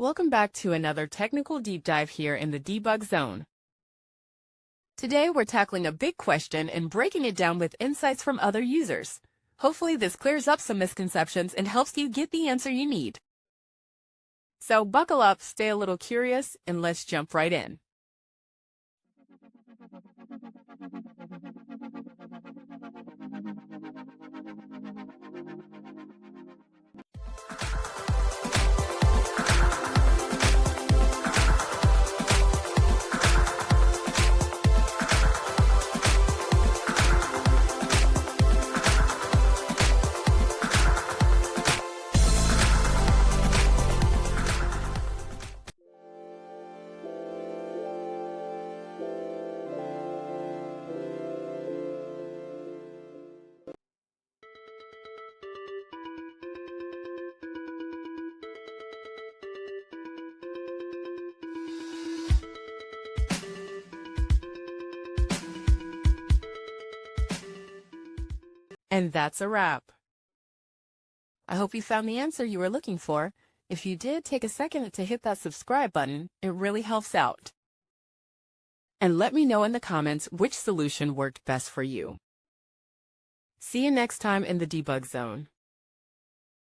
Welcome back to another technical deep dive here in the debug zone. Today we're tackling a big question and breaking it down with insights from other users. Hopefully this clears up some misconceptions and helps you get the answer you need. So buckle up, stay a little curious, and let's jump right in. And that's a wrap. I hope you found the answer you were looking for. If you did, take a second to hit that subscribe button. It really helps out. And let me know in the comments which solution worked best for you. See you next time in the debug zone.